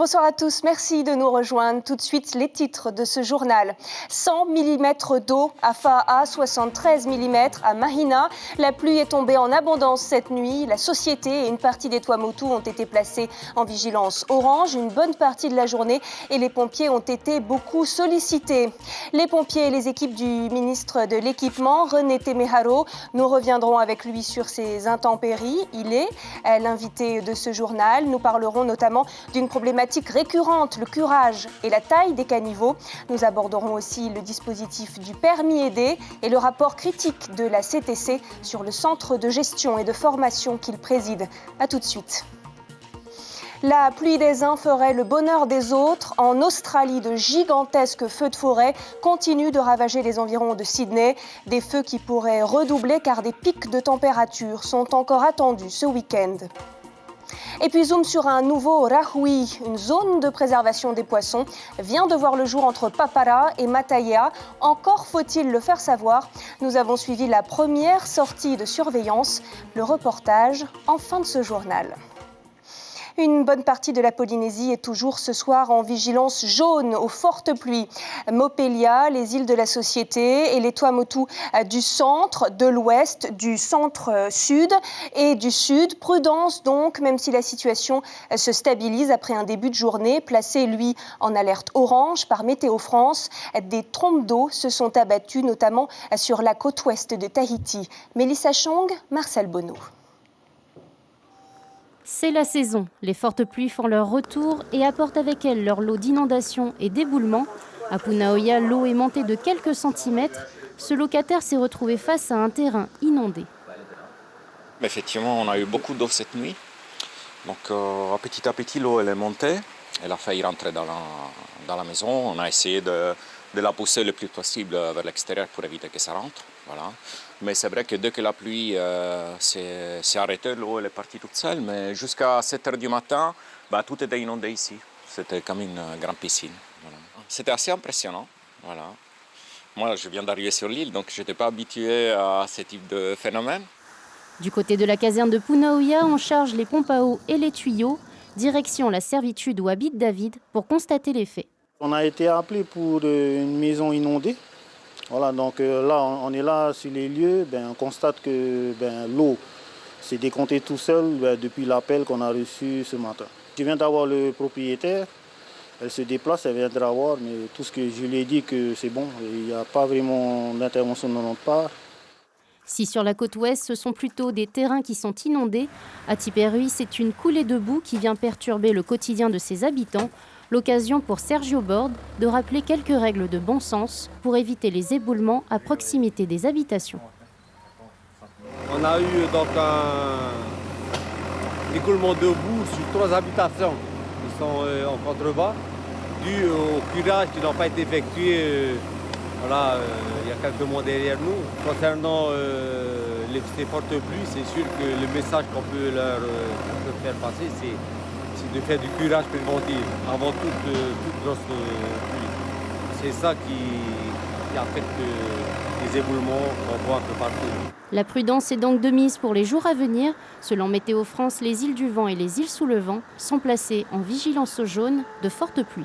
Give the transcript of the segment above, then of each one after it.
Bonsoir à tous, merci de nous rejoindre. Tout de suite, les titres de ce journal. 100 mm d'eau à Fa'a, 73 mm à Mahina. La pluie est tombée en abondance cette nuit. La société et une partie des Tuamotu ont été placés en vigilance orange une bonne partie de la journée et les pompiers ont été beaucoup sollicités. Les pompiers et les équipes du ministre de l'Équipement, René Temeharo, nous reviendrons avec lui sur ces intempéries. Il est l'invité de ce journal. Nous parlerons notamment d'une problématique récurrente, le curage et la taille des caniveaux. Nous aborderons aussi le dispositif du permis aidé et le rapport critique de la CTC sur le centre de gestion et de formation qu'il préside. A tout de suite. La pluie des uns ferait le bonheur des autres. En Australie, de gigantesques feux de forêt continuent de ravager les environs de Sydney. Des feux qui pourraient redoubler car des pics de température sont encore attendus ce week-end. Et puis zoom sur un nouveau Rahui, une zone de préservation des poissons, vient de voir le jour entre Papara et Mataya. Encore faut-il le faire savoir. Nous avons suivi la première sortie de surveillance. Le reportage en fin de ce journal. Une bonne partie de la Polynésie est toujours ce soir en vigilance jaune aux fortes pluies. Mopelia, les îles de la Société et les Tuamotu du centre, de l'ouest, du centre-sud et du sud. Prudence donc, même si la situation se stabilise après un début de journée, placé lui en alerte orange par Météo France. Des trompes d'eau se sont abattues notamment sur la côte ouest de Tahiti. Mélissa Chong, Marcel Bonneau. C'est la saison. Les fortes pluies font leur retour et apportent avec elles leur lot d'inondations et d'éboulements. À Punaoya, l'eau est montée de quelques centimètres. Ce locataire s'est retrouvé face à un terrain inondé. Effectivement, on a eu beaucoup d'eau cette nuit. Donc petit à petit, l'eau elle est montée. Elle a failli rentrer dans la maison. On a essayé de la pousser le plus possible vers l'extérieur pour éviter que ça rentre. Voilà. Mais c'est vrai que dès que la pluie s'est arrêtée, l'eau elle est partie toute seule. Mais jusqu'à 7 h du matin, tout était inondé ici. C'était comme une grande piscine. Voilà. C'était assez impressionnant. Voilà. Moi, je viens d'arriver sur l'île, donc je n'étais pas habitué à ce type de phénomène. Du côté de la caserne de Punaoya, on charge les pompes à eau et les tuyaux. Direction la servitude où habite David pour constater les faits. On a été appelé pour une maison inondée. Voilà, donc là, on est là sur les lieux, on constate que l'eau s'est décomptée tout seul depuis l'appel qu'on a reçu ce matin. Je viens d'avoir le propriétaire, elle se déplace, elle viendra voir, mais tout ce que je lui ai dit que c'est bon, il n'y a pas vraiment d'intervention de notre part. Si sur la côte ouest, ce sont plutôt des terrains qui sont inondés, à Tiperui, c'est une coulée de boue qui vient perturber le quotidien de ses habitants. L'occasion pour Sergio Borde de rappeler quelques règles de bon sens pour éviter les éboulements à proximité des habitations. On a eu donc un écoulement de boue sur 3 habitations qui sont en contrebas, dû au curage qui n'a pas été effectué. Il y a quelques mois derrière nous. Concernant ces fortes pluies, c'est sûr que le message qu'on peut leur faire passer, c'est de faire du curage préventif avant toute grosse pluie. C'est ça qui affecte les éboulements qu'on voit un peu partout. La prudence est donc de mise pour les jours à venir. Selon Météo France, les îles du Vent et les îles sous le vent sont placées en vigilance jaune de fortes pluies.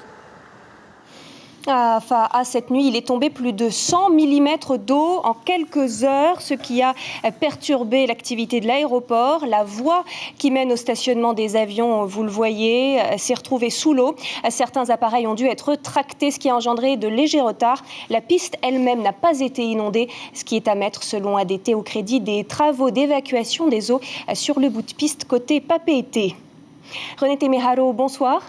Cette nuit, il est tombé plus de 100 mm d'eau en quelques heures, ce qui a perturbé l'activité de l'aéroport. La voie qui mène au stationnement des avions, vous le voyez, s'est retrouvée sous l'eau. Certains appareils ont dû être tractés, ce qui a engendré de légers retards. La piste elle-même n'a pas été inondée, ce qui est à mettre, selon ADT, au crédit des travaux d'évacuation des eaux sur le bout de piste côté Papeete. René Temeharo, bonsoir.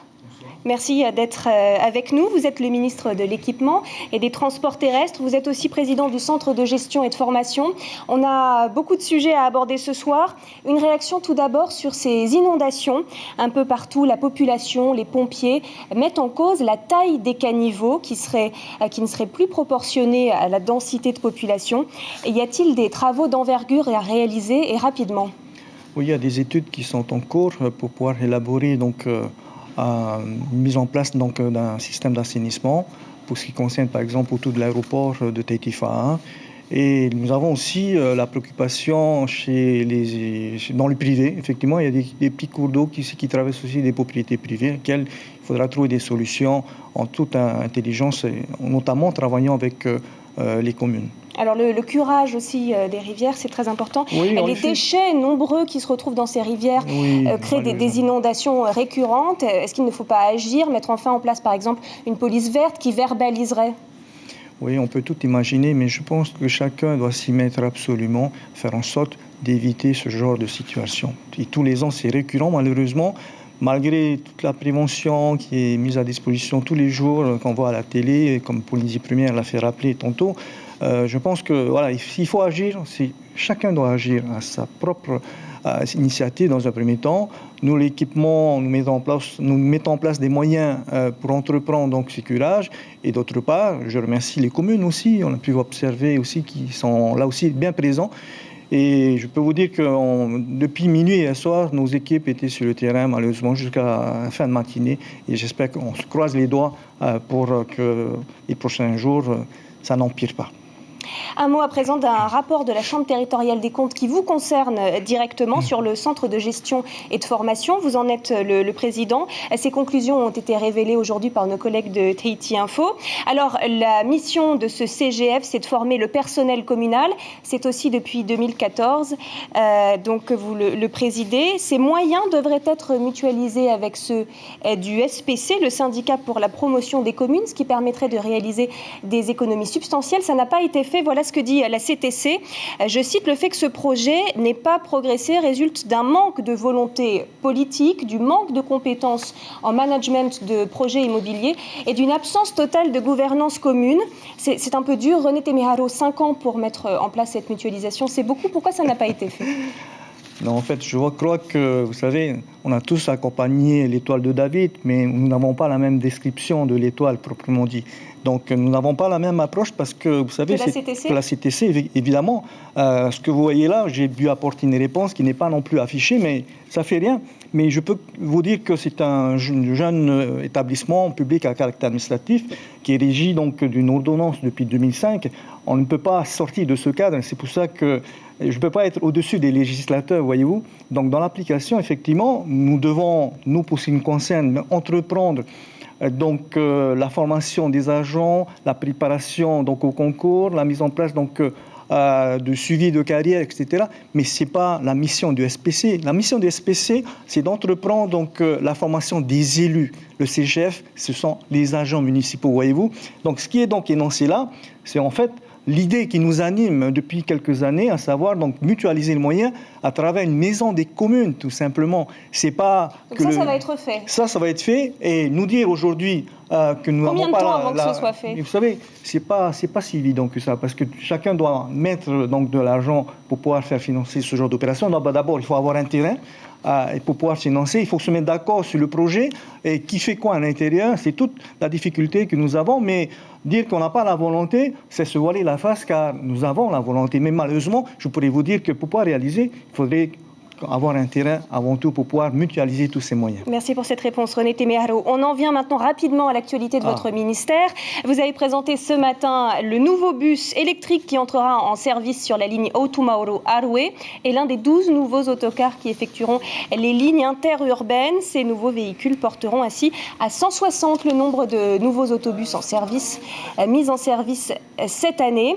Merci d'être avec nous. Vous êtes le ministre de l'Équipement et des Transports terrestres. Vous êtes aussi président du Centre de gestion et de formation. On a beaucoup de sujets à aborder ce soir. Une réaction tout d'abord sur ces inondations. Un peu partout, la population, les pompiers mettent en cause la taille des caniveaux qui ne serait plus proportionnée à la densité de population. Y a-t-il des travaux d'envergure à réaliser et rapidement ? Oui, il y a des études qui sont en cours pour pouvoir élaborer mise en place d'un système d'assainissement pour ce qui concerne par exemple autour de l'aéroport de Tahiti Fa'a Et nous avons aussi la préoccupation dans le privé. Effectivement, il y a des petits cours d'eau qui traversent aussi des propriétés privées, auxquelles il faudra trouver des solutions en toute intelligence, et notamment en travaillant avec les communes. Alors le curage aussi des rivières, c'est très important. Oui, les déchets nombreux qui se retrouvent dans ces rivières créent des inondations récurrentes. Est-ce qu'il ne faut pas agir, mettre enfin en place par exemple une police verte qui verbaliserait ? Oui, on peut tout imaginer, mais je pense que chacun doit s'y mettre absolument, faire en sorte d'éviter ce genre de situation. Et tous les ans, c'est récurrent malheureusement. Malgré toute la prévention qui est mise à disposition tous les jours, qu'on voit à la télé, comme Polynésie Première l'a fait rappeler tantôt, je pense que voilà, s'il faut agir, chacun doit agir à sa propre initiative dans un premier temps. Nous, l'équipement, nous mettons en place des moyens pour entreprendre donc ce curage. Et d'autre part, je remercie les communes aussi. On a pu observer aussi qu'ils sont là aussi bien présents. Et je peux vous dire que depuis minuit hier soir, nos équipes étaient sur le terrain, malheureusement, jusqu'à la fin de matinée. Et j'espère qu'on se croise les doigts pour que les prochains jours, ça n'empire pas. Un mot à présent d'un rapport de la Chambre territoriale des comptes qui vous concerne directement sur le centre de gestion et de formation. Vous en êtes le président. Ces conclusions ont été révélées aujourd'hui par nos collègues de Tahiti Info. Alors, la mission de ce CGF, c'est de former le personnel communal. C'est aussi depuis 2014 donc que vous le présidez. Ces moyens devraient être mutualisés avec ceux du SPC, le syndicat pour la promotion des communes, ce qui permettrait de réaliser des économies substantielles. Ça n'a pas été fait. Voilà ce que dit la CTC. Je cite: le fait que ce projet n'ait pas progressé résulte d'un manque de volonté politique, du manque de compétences en management de projets immobiliers et d'une absence totale de gouvernance commune. C'est un peu dur. René Temeharo, 5 ans pour mettre en place cette mutualisation, c'est beaucoup. Pourquoi ça n'a pas été fait ? Non, en fait, je crois que, vous savez, on a tous accompagné l'étoile de David, mais nous n'avons pas la même description de l'étoile proprement dit. Donc, nous n'avons pas la même approche parce que, vous savez, que la CTC, évidemment, ce que vous voyez là, j'ai dû apporter une réponse qui n'est pas non plus affichée, mais ça fait rien. Mais je peux vous dire que c'est un jeune établissement public à caractère administratif qui est régi donc d'une ordonnance depuis 2005. On ne peut pas sortir de ce cadre. C'est pour ça que je ne peux pas être au-dessus des législateurs, voyez-vous. Donc, dans l'application, effectivement, nous devons, nous, pour ce qui nous concerne, entreprendre donc la formation des agents, la préparation donc au concours, la mise en place donc de suivi de carrière, etc. Mais c'est pas la mission du SPC. La mission du SPC, c'est d'entreprendre donc la formation des élus. Le CGF, ce sont les agents municipaux, voyez-vous. Donc ce qui est donc énoncé là, c'est en fait l'idée qui nous anime depuis quelques années, à savoir donc mutualiser les moyens à travers une maison des communes, tout simplement. C'est pas donc que ça va être fait. Ça va être fait. Et nous dire aujourd'hui que nous Combien n'avons de temps pas avant que ce soit fait ? Vous savez, c'est pas si évident que ça, parce que chacun doit mettre donc de l'argent pour pouvoir faire financer ce genre d'opération. D'abord, il faut avoir un terrain. Et pour pouvoir financer, il faut se mettre d'accord sur le projet et qui fait quoi à l'intérieur. C'est toute la difficulté que nous avons, mais dire qu'on n'a pas la volonté, c'est se voiler la face, car nous avons la volonté. Mais malheureusement, je pourrais vous dire que pour pouvoir réaliser, il faudrait avoir un terrain avant tout pour pouvoir mutualiser tous ces moyens. Merci pour cette réponse, René Temeharo. On en vient maintenant rapidement à l'actualité de votre ministère. Vous avez présenté ce matin le nouveau bus électrique qui entrera en service sur la ligne Otumauro-Arwe et l'un des 12 nouveaux autocars qui effectueront les lignes interurbaines. Ces nouveaux véhicules porteront ainsi à 160 le nombre de nouveaux autobus en service, mis en service cette année.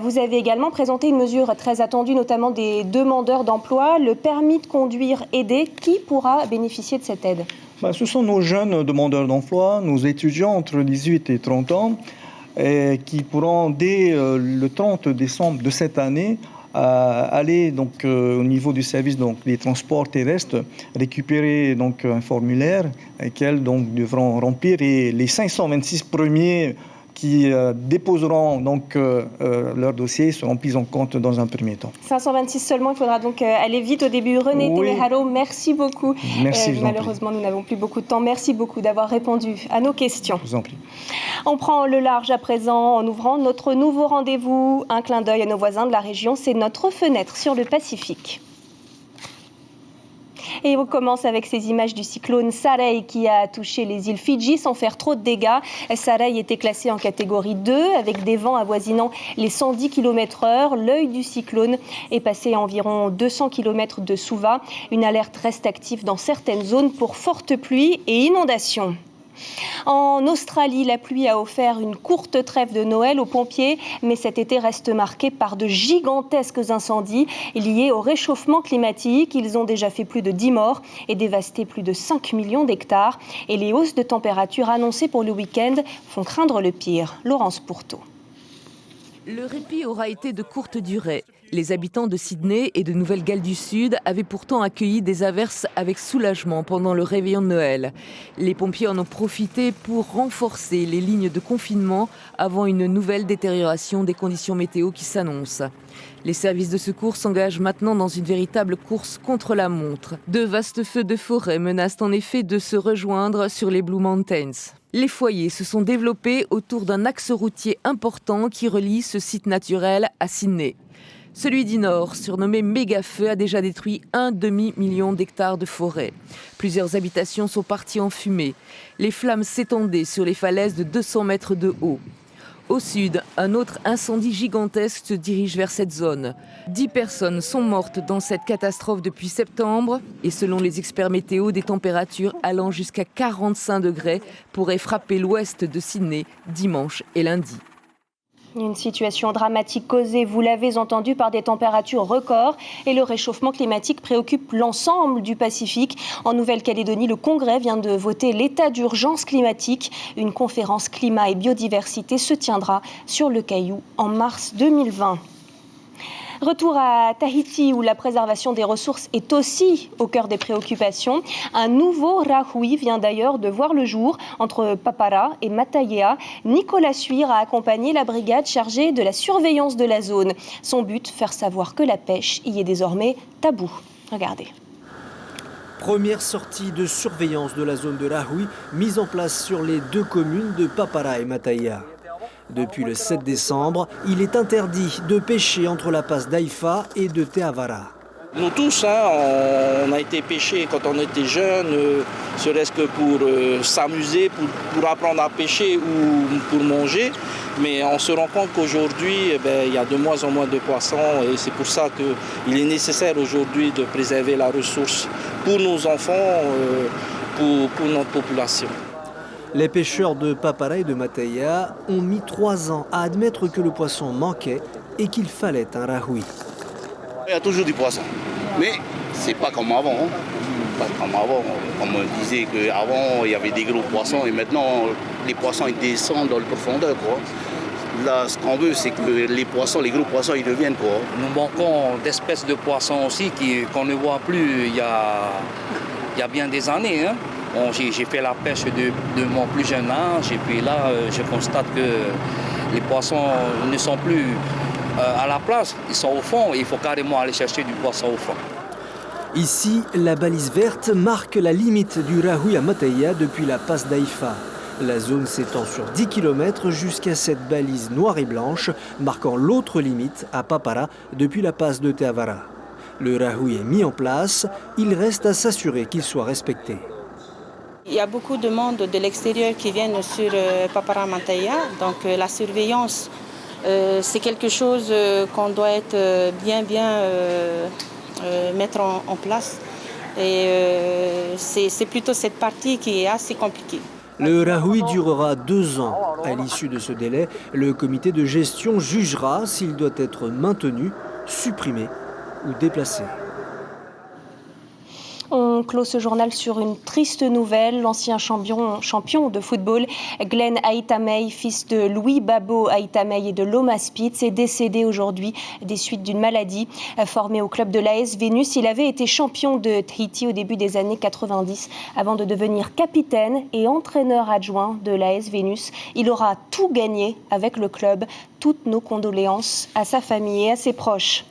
Vous avez également présenté une mesure très attendue, notamment des demandeurs d'emploi, le permis de conduire aidé. Qui pourra bénéficier de cette aide ? Ce sont nos jeunes demandeurs d'emploi, nos étudiants entre 18 et 30 ans, qui pourront, dès le 30 décembre de cette année, aller donc, au niveau du service donc, des transports terrestres, récupérer donc, un formulaire qu'elles donc, devront remplir. Et les 526 premiers qui déposeront donc leur dossier seront pris en compte dans un premier temps. 526 seulement, il faudra donc aller vite au début. René Temeharo, merci beaucoup. Merci, malheureusement, nous n'avons plus beaucoup de temps. Merci beaucoup d'avoir répondu à nos questions. Je vous en prie. On prend le large à présent en ouvrant notre nouveau rendez-vous. Un clin d'œil à nos voisins de la région, c'est notre fenêtre sur le Pacifique. Et on commence avec ces images du cyclone Saray qui a touché les îles Fidji sans faire trop de dégâts. Saray était classé en catégorie 2 avec des vents avoisinant les 110 km/h. L'œil du cyclone est passé à environ 200 km de Suva. Une alerte reste active dans certaines zones pour fortes pluies et inondations. En Australie, la pluie a offert une courte trêve de Noël aux pompiers, mais cet été reste marqué par de gigantesques incendies liés au réchauffement climatique. Ils ont déjà fait plus de 10 morts et dévasté plus de 5 millions d'hectares. Et les hausses de température annoncées pour le week-end font craindre le pire. Laurence Pourteau. Le répit aura été de courte durée. Les habitants de Sydney et de Nouvelle-Galles du Sud avaient pourtant accueilli des averses avec soulagement pendant le réveillon de Noël. Les pompiers en ont profité pour renforcer les lignes de confinement avant une nouvelle détérioration des conditions météo qui s'annonce. Les services de secours s'engagent maintenant dans une véritable course contre la montre. De vastes feux de forêt menacent en effet de se rejoindre sur les Blue Mountains. Les foyers se sont développés autour d'un axe routier important qui relie ce site naturel à Sydney. Celui du Nord, surnommé Mégafeu, a déjà détruit 1 demi-million d'hectares de forêt. Plusieurs habitations sont parties en fumée. Les flammes s'étendaient sur les falaises de 200 mètres de haut. Au sud, un autre incendie gigantesque se dirige vers cette zone. 10 personnes sont mortes dans cette catastrophe depuis septembre. Et selon les experts météo, des températures allant jusqu'à 45 degrés pourraient frapper l'ouest de Sydney dimanche et lundi. Une situation dramatique causée, vous l'avez entendu, par des températures records. Et le réchauffement climatique préoccupe l'ensemble du Pacifique. En Nouvelle-Calédonie, le Congrès vient de voter l'état d'urgence climatique. Une conférence climat et biodiversité se tiendra sur le Caillou en mars 2020. Retour à Tahiti où la préservation des ressources est aussi au cœur des préoccupations. Un nouveau rahui vient d'ailleurs de voir le jour entre Papara et Matayea. Nicolas Suire a accompagné la brigade chargée de la surveillance de la zone. Son but, faire savoir que la pêche y est désormais tabou. Regardez. Première sortie de surveillance de la zone de Rahui, mise en place sur les deux communes de Papara et Matayea. Depuis le 7 décembre, il est interdit de pêcher entre la passe d'Haïfa et de Te Avara. Nous tous, on a été pêcher quand on était jeunes, serait-ce que pour s'amuser, pour apprendre à pêcher ou pour manger. Mais on se rend compte qu'aujourd'hui, il y a de moins en moins de poissons et c'est pour ça qu'il est nécessaire aujourd'hui de préserver la ressource pour nos enfants, pour notre population. Les pêcheurs de Papara et de Matayea ont mis 3 ans à admettre que le poisson manquait et qu'il fallait un rahui. Il y a toujours du poisson, mais c'est pas comme avant. Pas comme avant. On me disait qu'avant il y avait des gros poissons et maintenant les poissons ils descendent dans la profondeur. Là, ce qu'on veut, c'est que les gros poissons, ils reviennent. Nous manquons d'espèces de poissons aussi qu'on ne voit plus il y a bien des années. J'ai fait la pêche de mon plus jeune âge et puis là, je constate que les poissons ne sont plus à la place, ils sont au fond et il faut carrément aller chercher du poisson au fond. Ici, la balise verte marque la limite du rahui à Matayea depuis la passe d'Haïfa. La zone s'étend sur 10 km jusqu'à cette balise noire et blanche, marquant l'autre limite à Papara depuis la passe de Te Avara. Le rahui est mis en place, il reste à s'assurer qu'il soit respecté. Il y a beaucoup de monde de l'extérieur qui viennent sur Papara Matayea, donc la surveillance, c'est quelque chose qu'on doit être bien mettre en place. Et c'est plutôt cette partie qui est assez compliquée. Le rahui durera 2 ans. À l'issue de ce délai, le comité de gestion jugera s'il doit être maintenu, supprimé ou déplacé. On clôt ce journal sur une triste nouvelle. L'ancien champion de football, Glenn Aitamei, fils de Louis Babo Aitamei et de Loma Spitz, est décédé aujourd'hui des suites d'une maladie. Formé au club de l'AS Vénus, il avait été champion de Tahiti au début des années 90 avant de devenir capitaine et entraîneur adjoint de l'AS Vénus. Il aura tout gagné avec le club. Toutes nos condoléances à sa famille et à ses proches.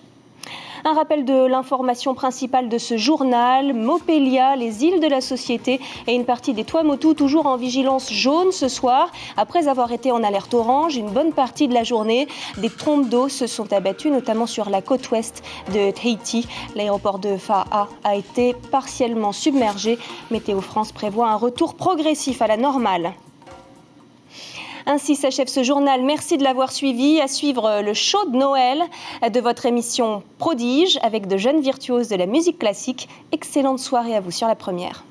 Un rappel de l'information principale de ce journal. Mopelia, les îles de la Société et une partie des Tuamotu toujours en vigilance jaune ce soir. Après avoir été en alerte orange une bonne partie de la journée, des trompes d'eau se sont abattues, notamment sur la côte ouest de Tahiti. L'aéroport de Fa'a a été partiellement submergé. Météo France prévoit un retour progressif à la normale. Ainsi s'achève ce journal. Merci de l'avoir suivi. À suivre le show de Noël de votre émission Prodige avec de jeunes virtuoses de la musique classique. Excellente soirée à vous sur la première.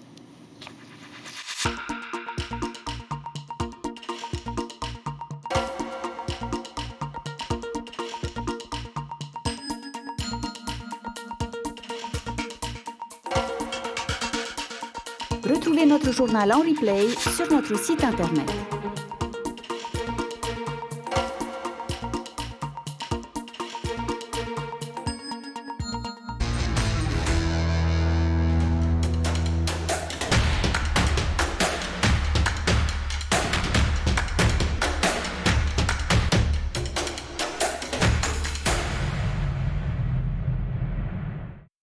Retrouvez notre journal en replay sur notre site internet.